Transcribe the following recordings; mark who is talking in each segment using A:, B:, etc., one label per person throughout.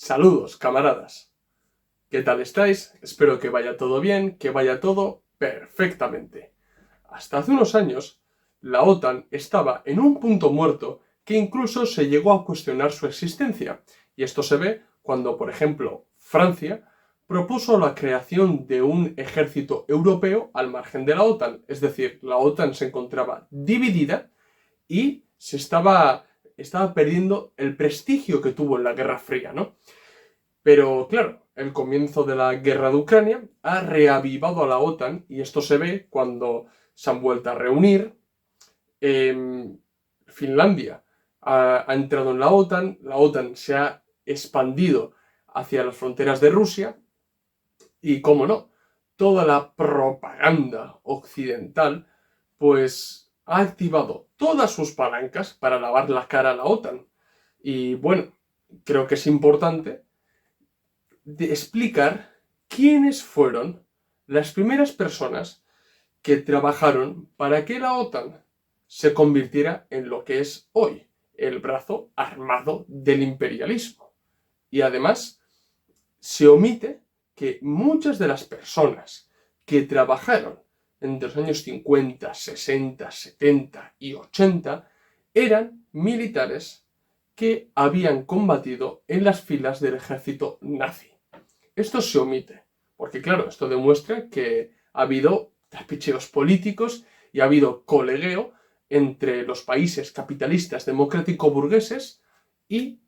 A: Saludos, camaradas. ¿Qué tal estáis? Espero que vaya todo bien, que vaya todo perfectamente. Hasta hace unos años, la OTAN estaba en un punto muerto que incluso se llegó a cuestionar su existencia. Y esto se ve cuando, por ejemplo, Francia propuso la creación de un ejército europeo al margen de la OTAN. Es decir, la OTAN se encontraba dividida y estaba perdiendo el prestigio que tuvo en la Guerra Fría, ¿no? Pero claro, el comienzo de la guerra de Ucrania ha reavivado a la OTAN y esto se ve cuando se han vuelto a reunir. Finlandia ha entrado en la OTAN se ha expandido hacia las fronteras de Rusia y, cómo no, toda la propaganda occidental pues ha activado todas sus palancas para lavar la cara a la OTAN. Y bueno, creo que es importante de explicar quiénes fueron las primeras personas que trabajaron para que la OTAN se convirtiera en lo que es hoy, el brazo armado del imperialismo. Y además se omite que muchas de las personas que trabajaron entre los años 50, 60, 70 y 80 eran militares que habían combatido en las filas del ejército nazi. Esto se omite, porque claro, esto demuestra que ha habido trapicheos políticos y ha habido colegueo entre los países capitalistas democrático-burgueses y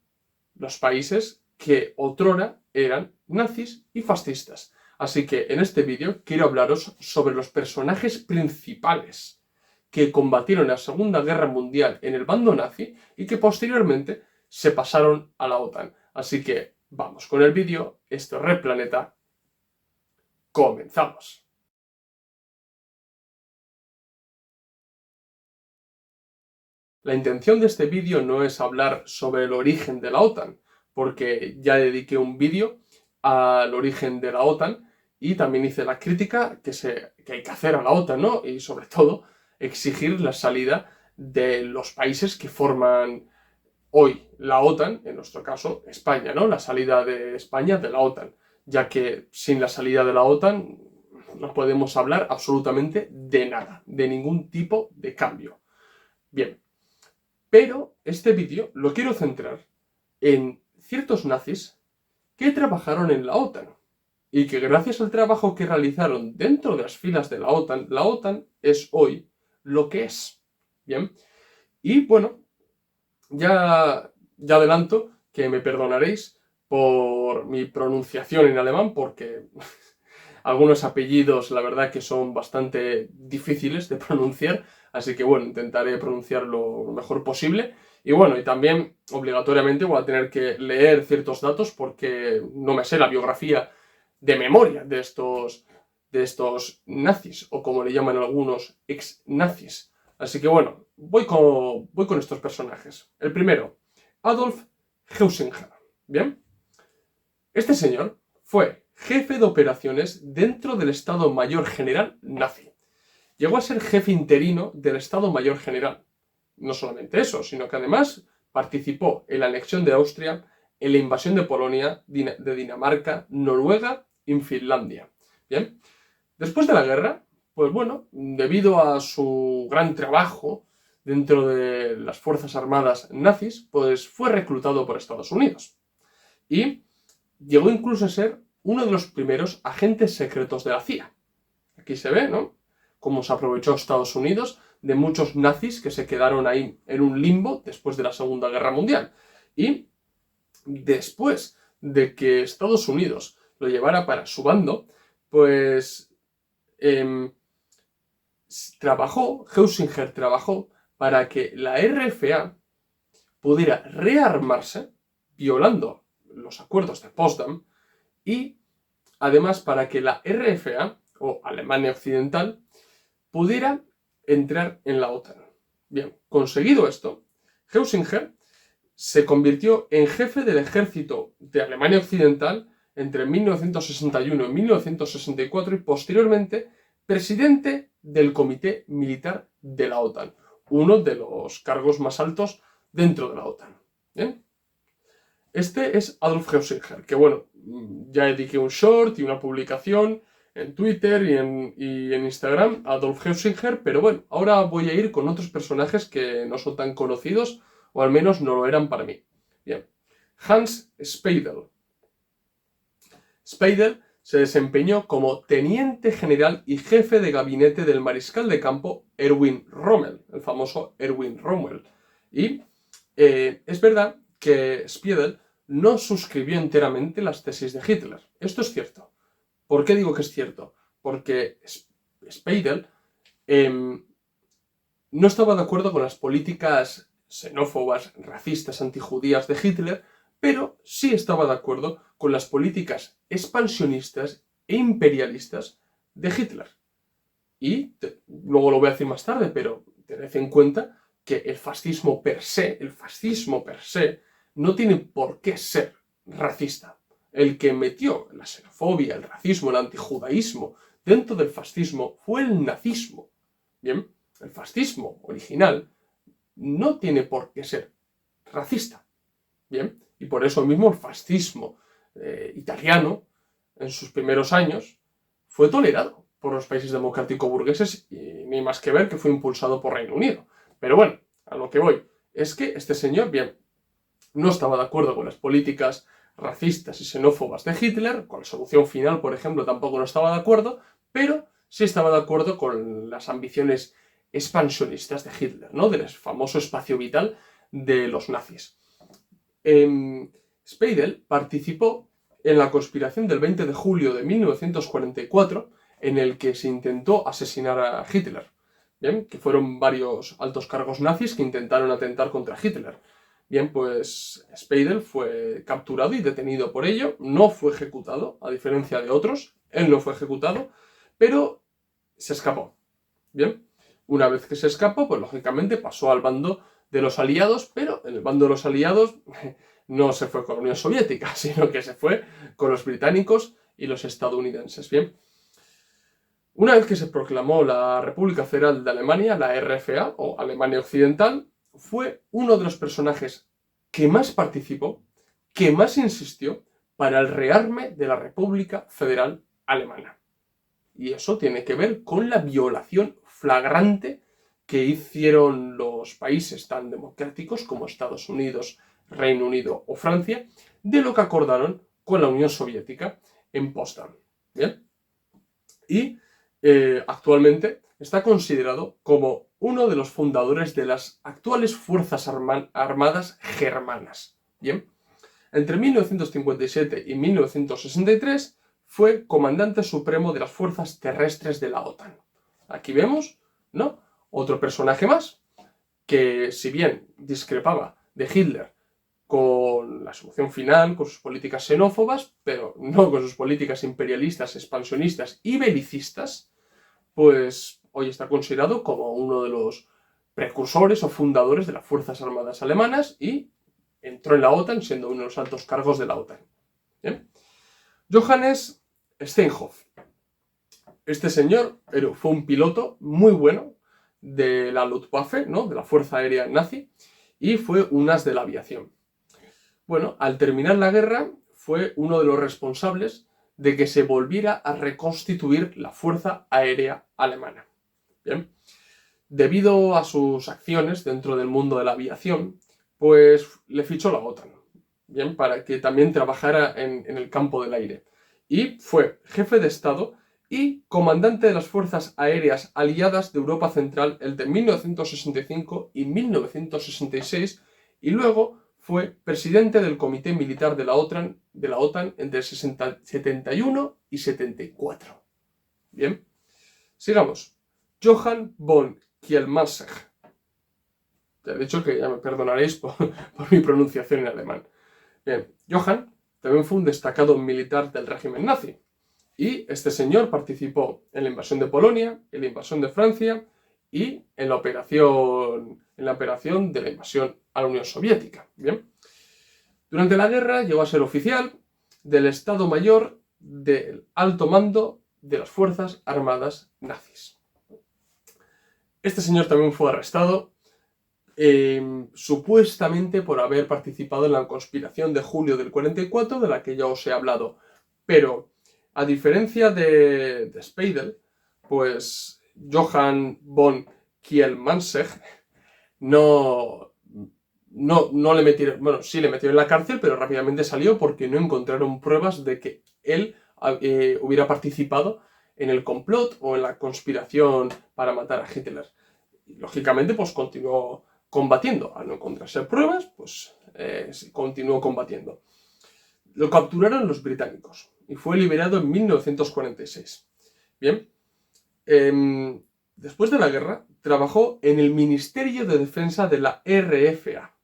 A: los países que otrora eran nazis y fascistas. Así que en este vídeo quiero hablaros sobre los personajes principales que combatieron la Segunda Guerra Mundial en el bando nazi y que posteriormente se pasaron a la OTAN. Así que vamos con el vídeo. Esto es Red Planeta. Comenzamos. La intención de este vídeo no es hablar sobre el origen de la OTAN, porque ya dediqué un vídeo al origen de la OTAN y también hice la crítica que hay que hacer a la OTAN, ¿no? Y sobre todo exigir la salida de los países que forman hoy la OTAN, en nuestro caso España, ¿no? La salida de España de la OTAN, ya que sin la salida de la OTAN no podemos hablar absolutamente de nada, de ningún tipo de cambio. Bien, pero este vídeo lo quiero centrar en ciertos nazis que trabajaron en la OTAN y que gracias al trabajo que realizaron dentro de las filas de la OTAN es hoy lo que es. Bien, y bueno, ya adelanto que me perdonaréis por mi pronunciación en alemán, porque algunos apellidos la verdad que son bastante difíciles de pronunciar, así que bueno, intentaré pronunciarlo lo mejor posible. Y bueno, y también obligatoriamente voy a tener que leer ciertos datos porque no me sé la biografía de memoria de estos nazis, o como le llaman algunos, ex-nazis. Así que bueno, voy con estos personajes. El primero, Adolf Heusinger. ¿Bien? Este señor fue jefe de operaciones dentro del Estado Mayor General nazi. Llegó a ser jefe interino del Estado Mayor General. No solamente eso, sino que además participó en la anexión de Austria, en la invasión de Polonia, de Dinamarca, Noruega y Finlandia. Bien, después de la guerra, pues bueno, debido a su gran trabajo dentro de las Fuerzas Armadas nazis, pues fue reclutado por Estados Unidos. Y llegó incluso a ser uno de los primeros agentes secretos de la CIA. Aquí se ve, ¿no?, cómo se aprovechó Estados Unidos de muchos nazis que se quedaron ahí en un limbo después de la Segunda Guerra Mundial. Y después de que Estados Unidos lo llevara para su bando, pues Heusinger trabajó para que la RFA pudiera rearmarse, violando los acuerdos de Potsdam, y además para que la RFA, o Alemania Occidental, pudiera entrar en la OTAN. Bien, conseguido esto, Heusinger se convirtió en jefe del ejército de Alemania Occidental entre 1961 y 1964 y posteriormente presidente del Comité Militar de la OTAN, uno de los cargos más altos dentro de la OTAN. ¿Bien? Este es Adolf Heusinger, que bueno, ya dediqué un short y una publicación en Twitter y en Instagram a Adolf Heusinger, pero bueno, ahora voy a ir con otros personajes que no son tan conocidos, o al menos no lo eran para mí. Bien, Hans Speidel. Speidel se desempeñó como teniente general y jefe de gabinete del mariscal de campo Erwin Rommel, el famoso Erwin Rommel. Y es verdad que Speidel no suscribió enteramente las tesis de Hitler. Esto es cierto. ¿Por qué digo que es cierto? Porque Speidel no estaba de acuerdo con las políticas xenófobas, racistas, antijudías de Hitler, pero sí estaba de acuerdo con las políticas expansionistas e imperialistas de Hitler. Y luego lo voy a decir más tarde, pero tened en cuenta que el fascismo per se, no tiene por qué ser racista. El que metió la xenofobia, el racismo, el antijudaísmo dentro del fascismo fue el nazismo. Bien, el fascismo original no tiene por qué ser racista. Bien, y por eso mismo el fascismo italiano, en sus primeros años, fue tolerado por los países democráticos burgueses y ni más que ver que fue impulsado por Reino Unido. Pero bueno, a lo que voy es que este señor, bien, no estaba de acuerdo con las políticas racistas y xenófobas de Hitler, con la solución final, por ejemplo, tampoco no estaba de acuerdo, pero sí estaba de acuerdo con las ambiciones expansionistas de Hitler, ¿no? Del famoso espacio vital de los nazis. Speidel participó en la conspiración del 20 de julio de 1944, en el que se intentó asesinar a Hitler. Bien, que fueron varios altos cargos nazis que intentaron atentar contra Hitler. Bien, pues Speidel fue capturado y detenido por ello, no fue ejecutado, a diferencia de otros, él no fue ejecutado, pero se escapó. Bien, una vez que se escapó, pues lógicamente pasó al bando de los aliados, pero en el bando de los aliados no se fue con la Unión Soviética, sino que se fue con los británicos y los estadounidenses. Bien, una vez que se proclamó la República Federal de Alemania, la RFA, o Alemania Occidental, fue uno de los personajes que más participó, que más insistió para el rearme de la República Federal Alemana. Y eso tiene que ver con la violación flagrante que hicieron los países tan democráticos como Estados Unidos, Reino Unido o Francia, de lo que acordaron con la Unión Soviética en Potsdam. ¿Bien? Y actualmente está considerado como uno de los fundadores de las actuales Fuerzas Armadas Germanas. Bien, entre 1957 y 1963 fue comandante supremo de las fuerzas terrestres de la OTAN. Aquí vemos, ¿no? Otro personaje más que, si bien discrepaba de Hitler con la solución final, con sus políticas xenófobas, pero no con sus políticas imperialistas, expansionistas y belicistas, pues hoy está considerado como uno de los precursores o fundadores de las Fuerzas Armadas alemanas y entró en la OTAN siendo uno de los altos cargos de la OTAN. ¿Bien? Johannes Steinhoff. Este señor fue un piloto muy bueno de la Luftwaffe, ¿no? De la Fuerza Aérea Nazi, y fue un as de la aviación. Bueno, al terminar la guerra fue uno de los responsables de que se volviera a reconstituir la Fuerza Aérea Alemana. Bien. Debido a sus acciones dentro del mundo de la aviación, pues le fichó la OTAN, bien, para que también trabajara en el campo del aire. Y fue jefe de Estado y comandante de las Fuerzas Aéreas Aliadas de Europa Central entre 1965 y 1966, y luego fue presidente del Comité Militar de la OTAN entre 71 y 74. Bien, sigamos. Johann von Kielmansegg. Ya he dicho que ya me perdonaréis por mi pronunciación en alemán. Bien, Johann también fue un destacado militar del régimen nazi. Y este señor participó en la invasión de Polonia, en la invasión de Francia y en la operación de la invasión a la Unión Soviética. Bien. Durante la guerra llegó a ser oficial del Estado Mayor del alto mando de las Fuerzas Armadas nazis. Este señor también fue arrestado, supuestamente por haber participado en la conspiración de julio del 44, de la que ya os he hablado. Pero, a diferencia de Speidel, pues Johann von Kielmansegg no le metieron, bueno, sí le metieron en la cárcel, pero rápidamente salió porque no encontraron pruebas de que él hubiera participado en el complot o en la conspiración para matar a Hitler. Y, lógicamente, pues continuó combatiendo. Al no encontrarse pruebas, pues continuó combatiendo. Lo capturaron los británicos y fue liberado en 1946. Bien, después de la guerra, trabajó en el Ministerio de Defensa de la RFA.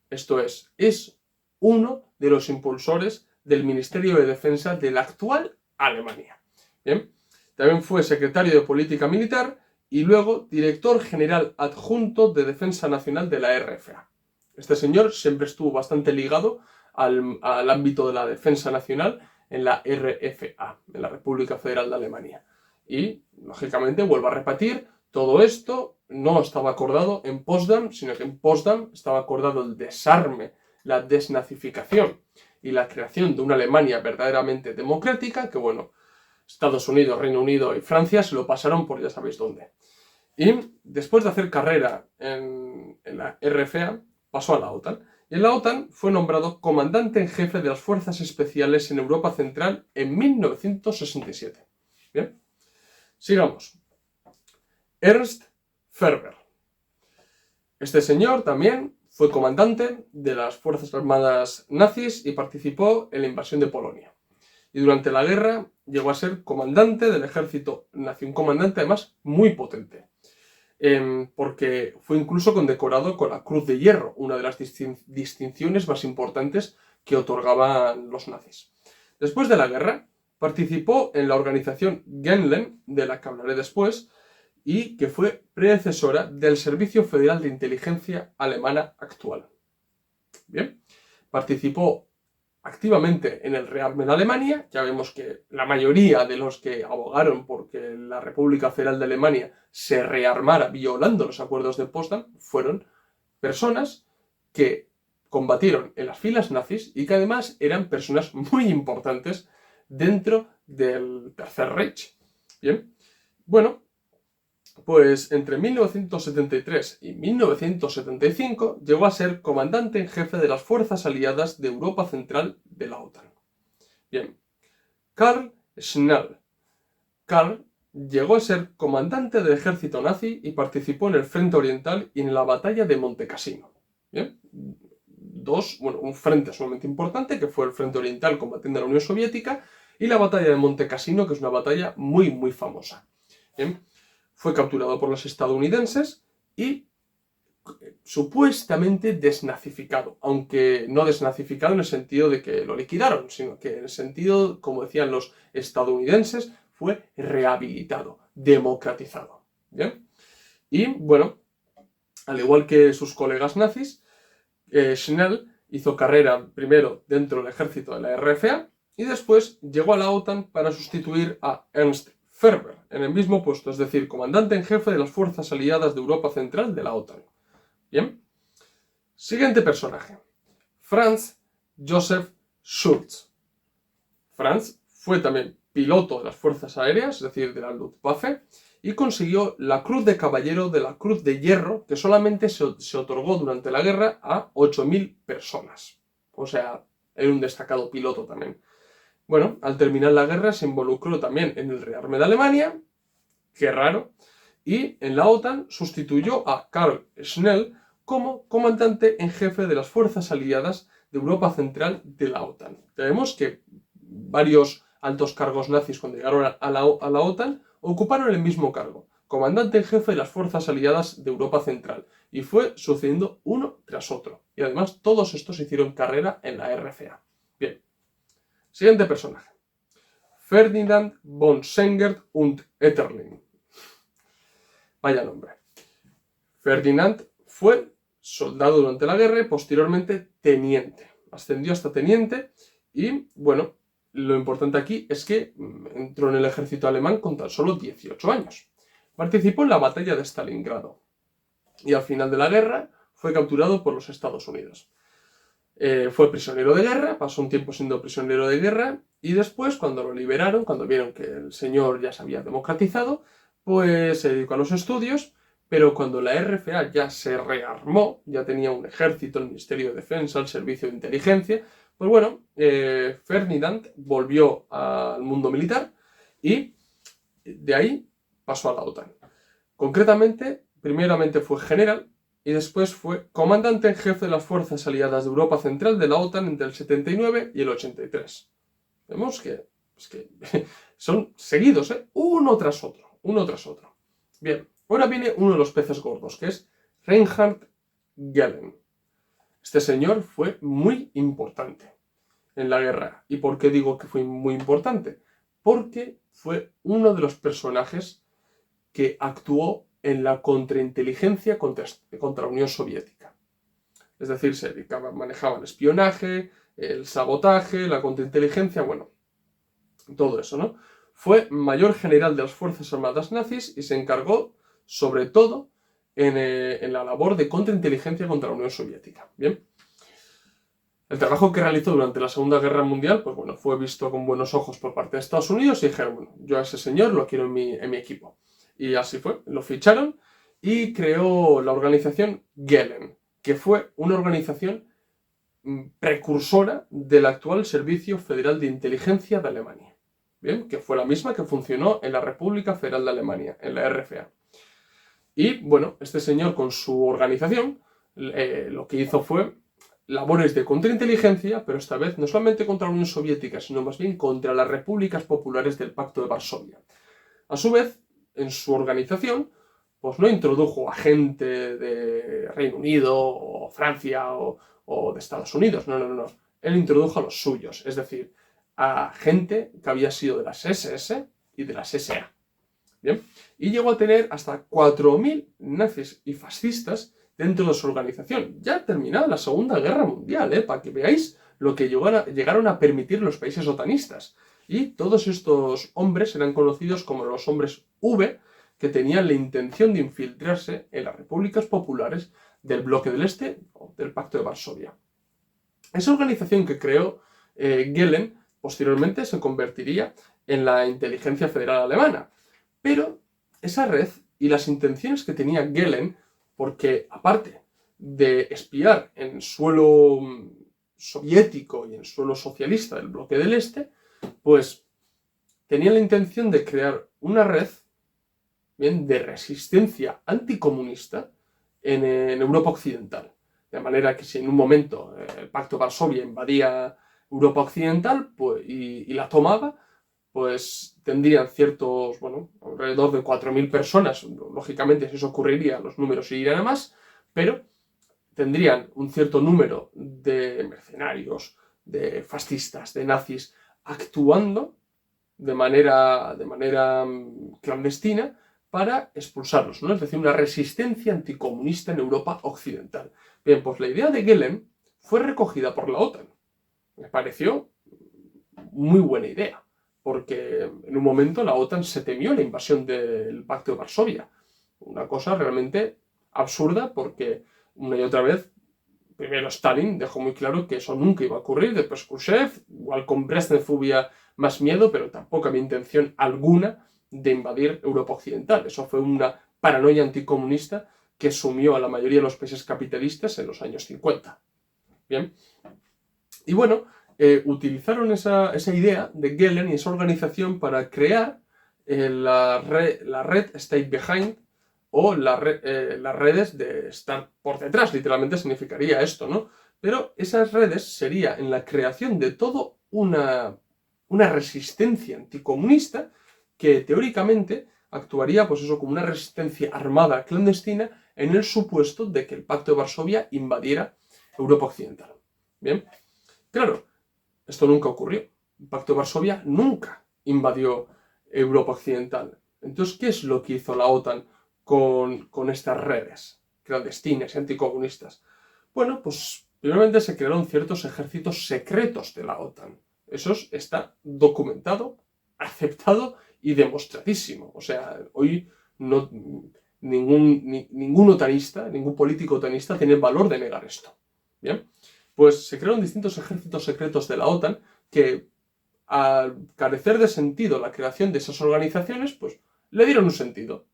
A: Esto es uno de los impulsores del Ministerio de Defensa de la actual Alemania. Bien, también fue secretario de Política Militar y luego director general adjunto de Defensa Nacional de la RFA. Este señor siempre estuvo bastante ligado al ámbito de la defensa nacional en la RFA, en la República Federal de Alemania. Y, lógicamente, vuelvo a repetir, todo esto no estaba acordado en Potsdam, sino que en Potsdam estaba acordado el desarme, la desnazificación y la creación de una Alemania verdaderamente democrática, que bueno, Estados Unidos, Reino Unido y Francia se lo pasaron por ya sabéis dónde. Y después de hacer carrera en la RFA, pasó a la OTAN. Y en la OTAN fue nombrado comandante en jefe de las Fuerzas Especiales en Europa Central en 1967. Bien, sigamos. Ernst Ferber. Este señor también fue comandante de las Fuerzas Armadas nazis y participó en la invasión de Polonia. Y durante la guerra llegó a ser comandante del ejército nazi, un comandante además muy potente, porque fue incluso condecorado con la Cruz de Hierro, una de las distinciones más importantes que otorgaban los nazis. Después de la guerra, participó en la organización Gehlen, de la que hablaré después, y que fue predecesora del Servicio Federal de Inteligencia alemana actual. Bien, participó activamente en el rearme de Alemania. Ya vemos que la mayoría de los que abogaron porque la República Federal de Alemania se rearmara violando los acuerdos de Potsdam fueron personas que combatieron en las filas nazis y que además eran personas muy importantes dentro del Tercer Reich. Bien, bueno, pues entre 1973 y 1975 llegó a ser comandante en jefe de las fuerzas aliadas de Europa Central de la OTAN. Bien, Karl Schnell. Karl llegó a ser comandante del ejército nazi y participó en el Frente Oriental y en la batalla de Monte Cassino. Bien, un frente sumamente importante que fue el Frente Oriental combatiendo a la Unión Soviética y la batalla de Monte Cassino, que es una batalla muy muy famosa. Bien, fue capturado por los estadounidenses y supuestamente desnazificado, aunque no desnazificado en el sentido de que lo liquidaron, sino que en el sentido, como decían los estadounidenses, fue rehabilitado, democratizado. ¿Bien? Y bueno, al igual que sus colegas nazis, Schnell hizo carrera primero dentro del ejército de la RFA y después llegó a la OTAN para sustituir a Ernst Ferber en el mismo puesto, es decir, comandante en jefe de las fuerzas aliadas de Europa Central de la OTAN. Bien. Siguiente personaje. Franz Josef Schulz. Franz fue también piloto de las fuerzas aéreas, es decir, de la Luftwaffe, y consiguió la Cruz de Caballero de la Cruz de Hierro, que solamente se otorgó durante la guerra a 8.000 personas. O sea, era un destacado piloto también. Bueno, al terminar la guerra se involucró también en el rearme de Alemania, qué raro, y en la OTAN sustituyó a Karl Schnell como comandante en jefe de las fuerzas aliadas de Europa Central de la OTAN. Vemos que varios altos cargos nazis cuando llegaron a la OTAN ocuparon el mismo cargo, comandante en jefe de las fuerzas aliadas de Europa Central, y fue sucediendo uno tras otro. Y además todos estos hicieron carrera en la RFA. Bien. Siguiente personaje. Ferdinand von Sengert und Etterlin. Vaya nombre. Ferdinand fue soldado durante la guerra y posteriormente teniente. Ascendió hasta teniente y, bueno, lo importante aquí es que entró en el ejército alemán con tan solo 18 años. Participó en la batalla de Stalingrado. y al final de la guerra fue capturado por los Estados Unidos. Fue prisionero de guerra, pasó un tiempo siendo prisionero de guerra y después, cuando lo liberaron, cuando vieron que el señor ya se había democratizado, pues se dedicó a los estudios, pero cuando la RFA ya se rearmó, ya tenía un ejército, el Ministerio de Defensa, el Servicio de Inteligencia, pues bueno, Ferdinand volvió al mundo militar y de ahí pasó a la OTAN. Concretamente, primeramente fue general y después fue comandante en jefe de las fuerzas aliadas de Europa Central de la OTAN entre el 79 y el 83. Vemos que son seguidos, uno tras otro, uno tras otro. Bien, ahora viene uno de los peces gordos, que es Reinhard Gehlen. Este señor fue muy importante en la guerra. ¿Y por qué digo que fue muy importante? Porque fue uno de los personajes que actuó en la contrainteligencia contra la Unión Soviética. Es decir, se dedicaba, manejaba el espionaje, el sabotaje, la contrainteligencia, bueno, todo eso, ¿no? Fue mayor general de las Fuerzas Armadas nazis y se encargó, sobre todo, en la labor de contrainteligencia contra la Unión Soviética. Bien. El trabajo que realizó durante la Segunda Guerra Mundial, pues bueno, fue visto con buenos ojos por parte de Estados Unidos y dijeron, bueno, yo a ese señor lo quiero en mi equipo. Y así fue, lo ficharon y creó la organización Gehlen, que fue una organización precursora del actual Servicio Federal de Inteligencia de Alemania. Bien, que fue la misma que funcionó en la República Federal de Alemania, en la RFA. Y bueno, este señor con su organización lo que hizo fue labores de contrainteligencia, pero esta vez no solamente contra la Unión Soviética, sino más bien contra las repúblicas populares del Pacto de Varsovia. A su vez, en su organización, pues no introdujo a gente de Reino Unido o Francia o de Estados Unidos, no. Él introdujo a los suyos, es decir, a gente que había sido de las SS y de las SA. Bien, y llegó a tener hasta 4.000 nazis y fascistas dentro de su organización, ya terminada la Segunda Guerra Mundial, para que veáis lo que llegaron a permitir los países otanistas. Y todos estos hombres eran conocidos como los hombres V, que tenían la intención de infiltrarse en las repúblicas populares del bloque del Este o del Pacto de Varsovia. Esa organización que creó Gehlen posteriormente se convertiría en la Inteligencia Federal Alemana. Pero esa red y las intenciones que tenía Gehlen, porque aparte de espiar en suelo soviético y en suelo socialista del bloque del Este, pues tenía la intención de crear una red bien, de resistencia anticomunista en Europa Occidental. De manera que si en un momento el Pacto de Varsovia invadía Europa Occidental pues, y la tomaba, pues tendrían ciertos, bueno, alrededor de 4.000 personas. Lógicamente, si eso ocurriría, los números irían a más, pero tendrían un cierto número de mercenarios, de fascistas, de nazis, actuando de manera clandestina para expulsarlos, ¿no? Es decir, una resistencia anticomunista en Europa Occidental. Bien, pues la idea de Gehlen fue recogida por la OTAN. Me pareció muy buena idea, porque en un momento la OTAN se temió la invasión del Pacto de Varsovia. Una cosa realmente absurda, porque una y otra vez, primero Stalin dejó muy claro que eso nunca iba a ocurrir, después Khrushchev, igual con Brezhnev hubo más miedo, pero tampoco había intención alguna de invadir Europa Occidental. Eso fue una paranoia anticomunista que sumió a la mayoría de los países capitalistas en los años 50. Bien. Y bueno, utilizaron esa idea de Gehlen y esa organización para crear la red Stay Behind, o las redes de estar por detrás, literalmente significaría esto, ¿no? Pero esas redes sería en la creación de todo una resistencia anticomunista que teóricamente actuaría, pues eso, como una resistencia armada clandestina en el supuesto de que el Pacto de Varsovia invadiera Europa Occidental. Bien, claro, esto nunca ocurrió. El Pacto de Varsovia nunca invadió Europa Occidental. Entonces, ¿qué es lo que hizo la OTAN con estas redes clandestinas y anticomunistas? Bueno, pues primeramente se crearon ciertos ejércitos secretos de la OTAN. Eso está documentado, aceptado y demostradísimo. O sea, hoy no, ningún otanista, ningún político otanista tiene el valor de negar esto. Bien, pues se crearon distintos ejércitos secretos de la OTAN que, al carecer de sentido la creación de esas organizaciones, pues le dieron un sentido,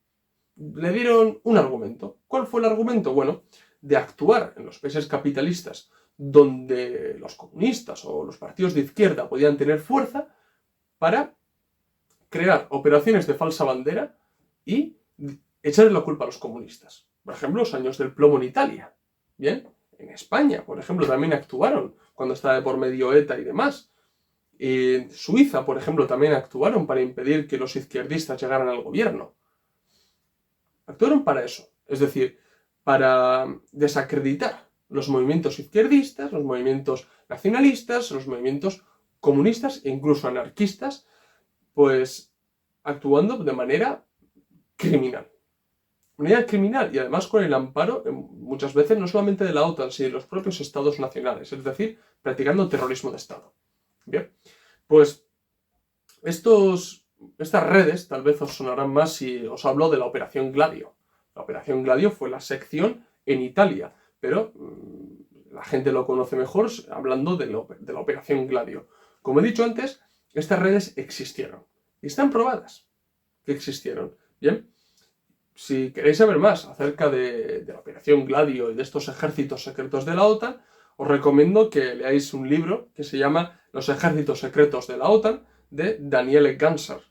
A: le dieron un argumento. ¿Cuál fue el argumento? Bueno, de actuar en los países capitalistas donde los comunistas o los partidos de izquierda podían tener fuerza para crear operaciones de falsa bandera y echarle la culpa a los comunistas. Por ejemplo, los años del plomo en Italia. Bien, en España, por ejemplo, también actuaron cuando estaba de por medio ETA y demás. En Suiza, por ejemplo, también actuaron para impedir que los izquierdistas llegaran al gobierno. Actuaron para eso, es decir, para desacreditar los movimientos izquierdistas, los movimientos nacionalistas, los movimientos comunistas e incluso anarquistas, pues actuando de manera criminal. Manera criminal y además con el amparo, muchas veces, no solamente de la OTAN, sino de los propios estados nacionales, es decir, practicando terrorismo de Estado. Bien, pues estas redes tal vez os sonarán más si os hablo de la Operación Gladio. La Operación Gladio fue la sección en Italia, pero la gente lo conoce mejor hablando de la Operación Gladio. Como he dicho antes, estas redes existieron y están probadas que existieron. Bien, si queréis saber más acerca de la Operación Gladio y de estos ejércitos secretos de la OTAN, os recomiendo que leáis un libro que se llama Los ejércitos secretos de la OTAN, de Daniele Ganser.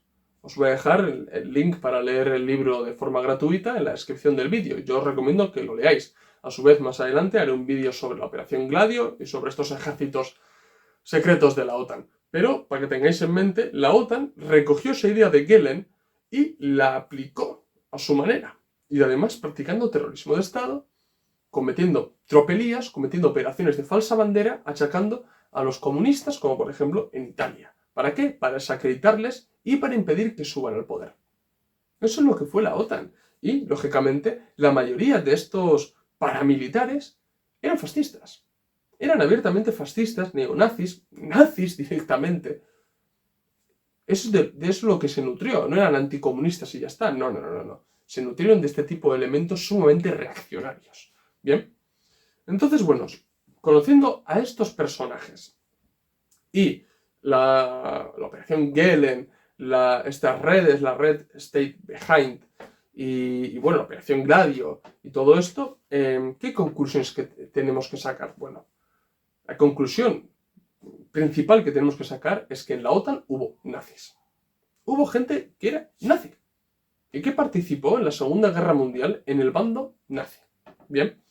A: Os voy a dejar el link para leer el libro de forma gratuita en la descripción del vídeo. Yo os recomiendo que lo leáis. A su vez, más adelante haré un vídeo sobre la Operación Gladio y sobre estos ejércitos secretos de la OTAN. Pero, para que tengáis en mente, la OTAN recogió esa idea de Gehlen y la aplicó a su manera. Y además practicando terrorismo de Estado, cometiendo tropelías, cometiendo operaciones de falsa bandera, achacando a los comunistas, como por ejemplo en Italia. ¿Para qué? Para desacreditarles y para impedir que suban al poder. Eso es lo que fue la OTAN. Y, lógicamente, la mayoría de estos paramilitares eran fascistas. Eran abiertamente fascistas, neonazis, nazis directamente. Eso de eso es lo que se nutrió. No eran anticomunistas y ya está. No. Se nutrieron de este tipo de elementos sumamente reaccionarios. Bien. Entonces, bueno, conociendo a estos personajes y la Operación Gehlen, estas redes, la Red State Behind y bueno, la Operación Gladio y todo esto, ¿qué conclusiones que tenemos que sacar? Bueno, la conclusión principal que tenemos que sacar es que en la OTAN hubo nazis. Hubo gente que era nazi y que participó en la Segunda Guerra Mundial en el bando nazi. Bien.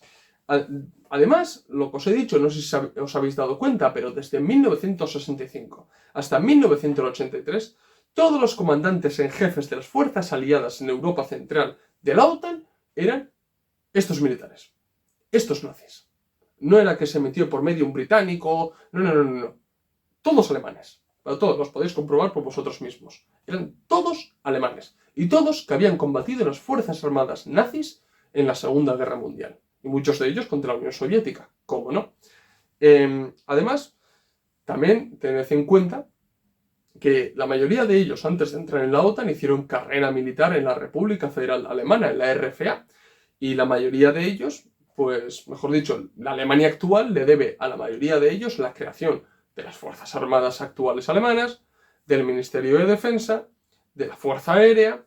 A: Además, lo que os he dicho, no sé si os habéis dado cuenta, pero desde 1965 hasta 1983, todos los comandantes en jefes de las fuerzas aliadas en Europa Central de la OTAN eran estos militares, estos nazis. No era que se metió por medio un británico, no. Todos alemanes. Pero todos los podéis comprobar por vosotros mismos. Eran todos alemanes. Y todos que habían combatido en las fuerzas armadas nazis en la Segunda Guerra Mundial. Y muchos de ellos contra la Unión Soviética, ¿cómo no? Además, también tened en cuenta que la mayoría de ellos, antes de entrar en la OTAN, hicieron carrera militar en la República Federal Alemana, en la RFA, y la mayoría de ellos, pues, mejor dicho, la Alemania actual le debe a la mayoría de ellos la creación de las Fuerzas Armadas actuales alemanas, del Ministerio de Defensa, de la Fuerza Aérea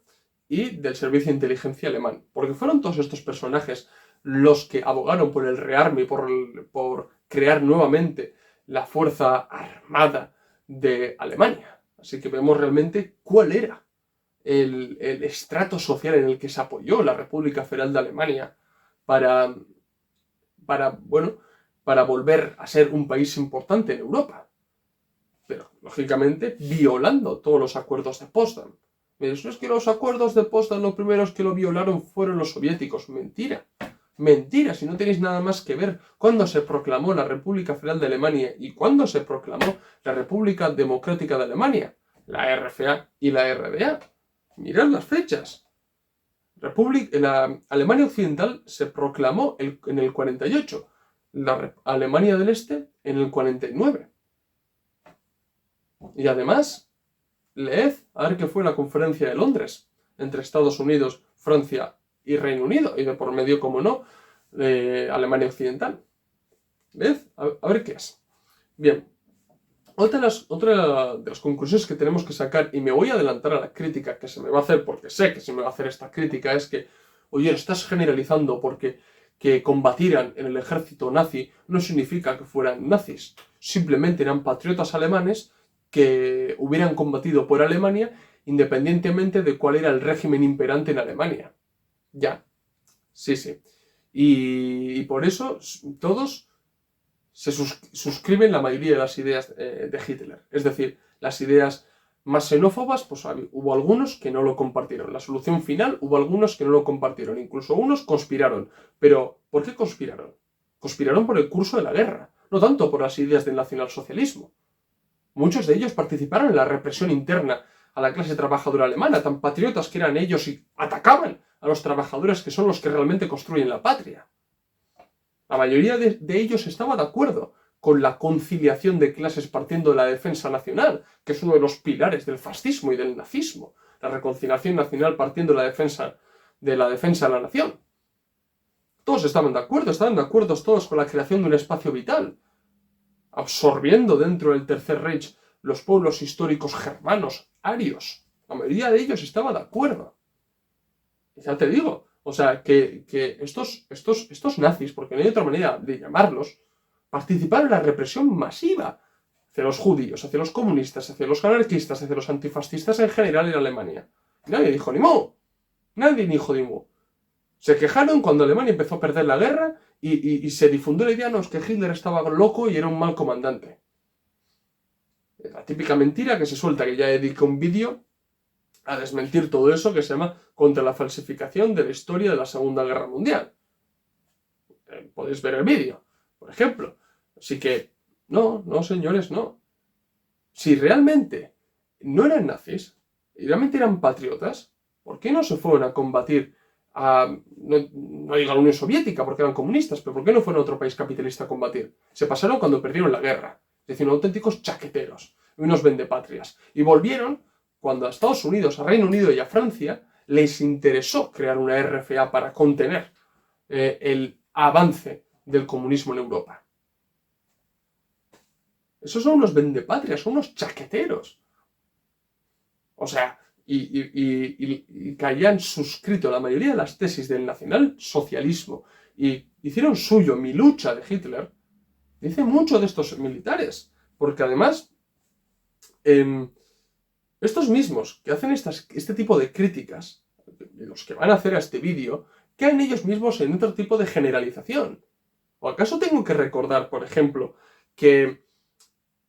A: y del Servicio de Inteligencia alemán, porque fueron todos estos personajes los que abogaron por el rearme, por crear nuevamente la Fuerza Armada de Alemania. Así que vemos realmente cuál era el estrato social en el que se apoyó la República Federal de Alemania para volver a ser un país importante en Europa. Pero, lógicamente, violando todos los acuerdos de Potsdam. Me dices, no es que los acuerdos de Potsdam los primeros que lo violaron fueron los soviéticos. Mentira. Mentira, si no tenéis nada más que ver cuándo se proclamó la República Federal de Alemania y cuándo se proclamó la República Democrática de Alemania, la RFA y la RDA. Mirad las fechas. La Alemania Occidental se proclamó en el 48, la Alemania del Este en el 49. Y además, leed a ver qué fue la conferencia de Londres entre Estados Unidos, Francia y Reino Unido, y de por medio, como no, Alemania Occidental. ¿Ves? A ver qué es. Bien, otra de las conclusiones que tenemos que sacar, y me voy a adelantar a la crítica que se me va a hacer, porque sé que se me va a hacer esta crítica, es que, oye, estás generalizando porque que combatieran en el ejército nazi no significa que fueran nazis. Simplemente eran patriotas alemanes que hubieran combatido por Alemania independientemente de cuál era el régimen imperante en Alemania. Ya, sí, sí. Y por eso todos se suscriben la mayoría de las ideas de Hitler. Es decir, las ideas más xenófobas, pues hubo algunos que no lo compartieron. La solución final, hubo algunos que no lo compartieron. Incluso unos conspiraron. Pero, ¿por qué conspiraron? Conspiraron por el curso de la guerra, no tanto por las ideas del nacionalsocialismo. Muchos de ellos participaron en la represión interna a la clase trabajadora alemana, tan patriotas que eran ellos y atacaban a los trabajadores que son los que realmente construyen la patria. La mayoría de ellos estaba de acuerdo con la conciliación de clases partiendo de la defensa nacional, que es uno de los pilares del fascismo y del nazismo. La reconciliación nacional partiendo de la defensa de la nación. Todos estaban de acuerdo todos con la creación de un espacio vital, absorbiendo dentro del Tercer Reich los pueblos históricos germanos, arios. La mayoría de ellos estaba de acuerdo. Y ya te digo, o sea, que estos nazis, porque no hay otra manera de llamarlos, participaron en la represión masiva hacia los judíos, hacia los comunistas, hacia los anarquistas, hacia los antifascistas en general en Alemania. Y nadie dijo ni mo. Nadie dijo ni mo. Se quejaron cuando Alemania empezó a perder la guerra y se difundió la idea, no, es que Hitler estaba loco y era un mal comandante. La típica mentira que se suelta, que ya dedico un vídeo a desmentir todo eso, que se llama Contra la falsificación de la historia de la Segunda Guerra Mundial. Podéis ver el vídeo, por ejemplo. Así que, no, señores, no. Si realmente no eran nazis, y realmente eran patriotas, ¿por qué no se fueron a combatir no digo a la Unión Soviética, porque eran comunistas, pero ¿por qué no fueron a otro país capitalista a combatir? Se pasaron cuando perdieron la guerra. Es decir, unos auténticos chaqueteros, unos vendepatrias. Y volvieron cuando a Estados Unidos, a Reino Unido y a Francia les interesó crear una RFA para contener el avance del comunismo en Europa. Esos son unos vendepatrias, son unos chaqueteros. O sea, y que hayan suscrito la mayoría de las tesis del nacionalsocialismo y hicieron suyo mi lucha de Hitler, dice mucho de estos militares. Porque además, estos mismos que hacen este tipo de críticas, los que van a hacer a este vídeo, caen ellos mismos en otro tipo de generalización. ¿O acaso tengo que recordar, por ejemplo, que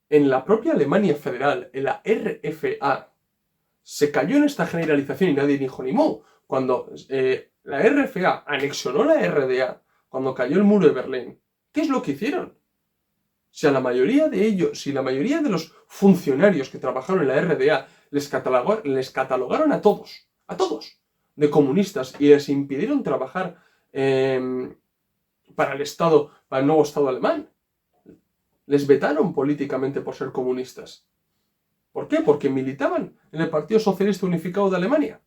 A: en la propia Alemania Federal, en la RFA, se cayó en esta generalización y nadie dijo ni mu? Cuando la RFA anexionó la RDA, cuando cayó el muro de Berlín, ¿qué es lo que hicieron? Si a la mayoría de ellos, si la mayoría de los funcionarios que trabajaron en la RDA les catalogaron a todos, de comunistas y les impidieron trabajar para el nuevo Estado alemán. Les vetaron políticamente por ser comunistas. ¿Por qué? Porque militaban en el Partido Socialista Unificado de Alemania.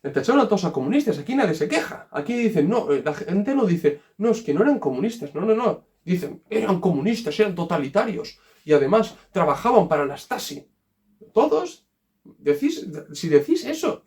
A: Tacharon a todos a comunistas. Aquí nadie se queja. Aquí dicen, no, la gente no dice, no, es que no eran comunistas. No. Dicen, eran comunistas, eran totalitarios. Y además trabajaban para la Stasi. Todos, si decís eso.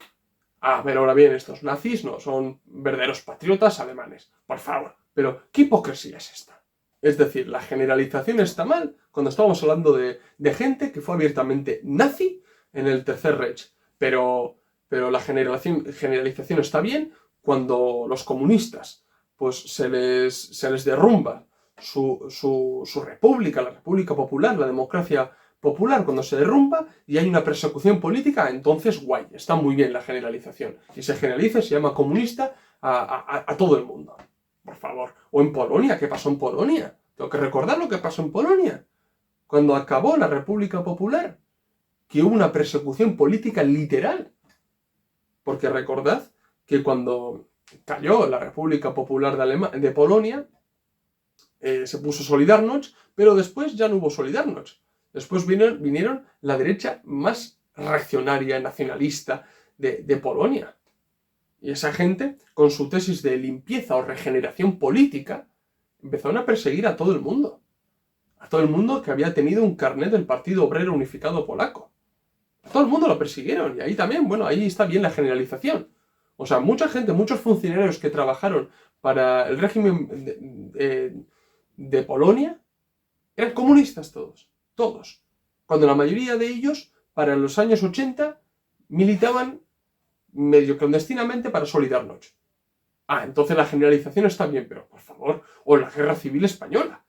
A: Pero ahora bien, estos nazis no, son verdaderos patriotas alemanes. Por favor. Pero, ¿qué hipocresía es esta? Es decir, la generalización está mal cuando estamos hablando de gente que fue abiertamente nazi en el Tercer Reich. Pero la generalización está bien cuando los comunistas pues se les derrumba su república, la República Popular, la democracia popular, cuando se derrumba y hay una persecución política, entonces guay, está muy bien la generalización. Y se generaliza, se llama comunista a todo el mundo. Por favor. O en Polonia, ¿qué pasó en Polonia? Tengo que recordar lo que pasó en Polonia. Cuando acabó la República Popular, que hubo una persecución política literal. Porque recordad que cuando cayó la República Popular de Polonia, se puso Solidarność, pero después ya no hubo Solidarność. Después vinieron la derecha más reaccionaria, nacionalista de Polonia. Y esa gente, con su tesis de limpieza o regeneración política, empezaron a perseguir a todo el mundo. A todo el mundo que había tenido un carnet del Partido Obrero Unificado Polaco. A todo el mundo lo persiguieron. Y ahí también, bueno, ahí está bien la generalización. O sea, mucha gente, muchos funcionarios que trabajaron para el régimen de Polonia eran comunistas todos. Todos. Cuando la mayoría de ellos, para los años 80, militaban medio clandestinamente para Solidarność. Ah, entonces la generalización está bien, pero por favor, o la Guerra Civil Española.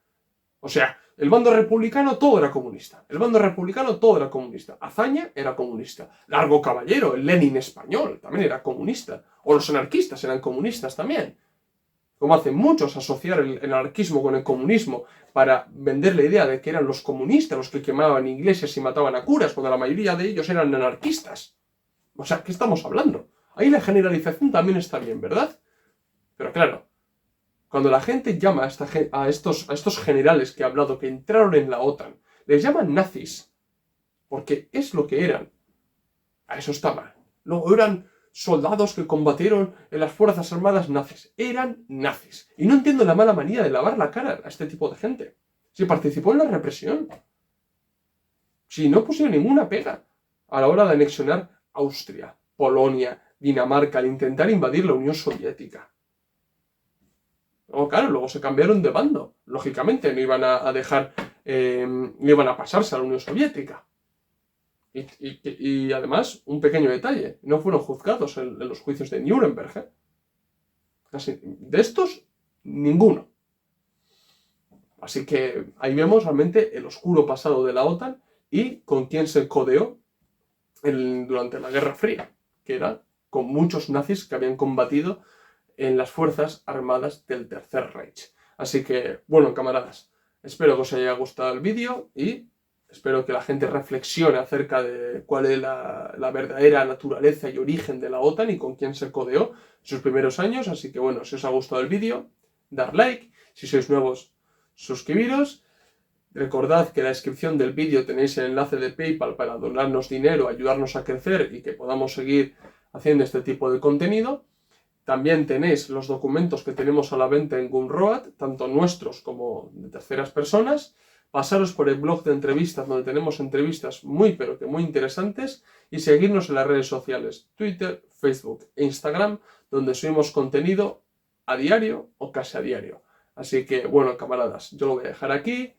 A: O sea, el bando republicano todo era comunista. El bando republicano todo era comunista. Azaña era comunista. Largo Caballero, el Lenin español, también era comunista. O los anarquistas eran comunistas también. Como hacen muchos, asociar el anarquismo con el comunismo para vender la idea de que eran los comunistas los que quemaban iglesias y mataban a curas, cuando la mayoría de ellos eran anarquistas. O sea, ¿qué estamos hablando? Ahí la generalización también está bien, ¿verdad? Pero claro, cuando la gente llama a estos generales que he hablado, que entraron en la OTAN, les llaman nazis, porque es lo que eran. A eso está mal. Luego eran soldados que combatieron en las fuerzas armadas nazis. Eran nazis. Y no entiendo la mala manía de lavar la cara a este tipo de gente. Si participó en la represión. Si no pusieron ninguna pega a la hora de anexionar Austria, Polonia, Dinamarca, al intentar invadir la Unión Soviética. Claro, luego se cambiaron de bando. Lógicamente, no iban a dejar, no iban a pasarse a la Unión Soviética. Y además, un pequeño detalle, no fueron juzgados en los juicios de Nuremberg. Casi, de estos, ninguno. Así que ahí vemos realmente el oscuro pasado de la OTAN y con quién se codeó durante la Guerra Fría, que era con muchos nazis que habían combatido en las fuerzas armadas del Tercer Reich. Así que, bueno, camaradas, espero que os haya gustado el vídeo y espero que la gente reflexione acerca de cuál es la verdadera naturaleza y origen de la OTAN y con quién se codeó en sus primeros años. Así que, bueno, si os ha gustado el vídeo, dar like. Si sois nuevos, suscribiros. Recordad que en la descripción del vídeo tenéis el enlace de PayPal para donarnos dinero, ayudarnos a crecer y que podamos seguir haciendo este tipo de contenido. También tenéis los documentos que tenemos a la venta en Gumroad, tanto nuestros como de terceras personas. Pasaros por el blog de entrevistas, donde tenemos entrevistas muy pero que muy interesantes, y seguirnos en las redes sociales, Twitter, Facebook e Instagram, donde subimos contenido a diario o casi a diario. Así que, bueno, camaradas, yo lo voy a dejar aquí.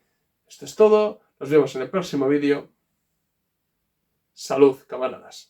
A: Esto es todo. Nos vemos en el próximo vídeo. Salud, camaradas.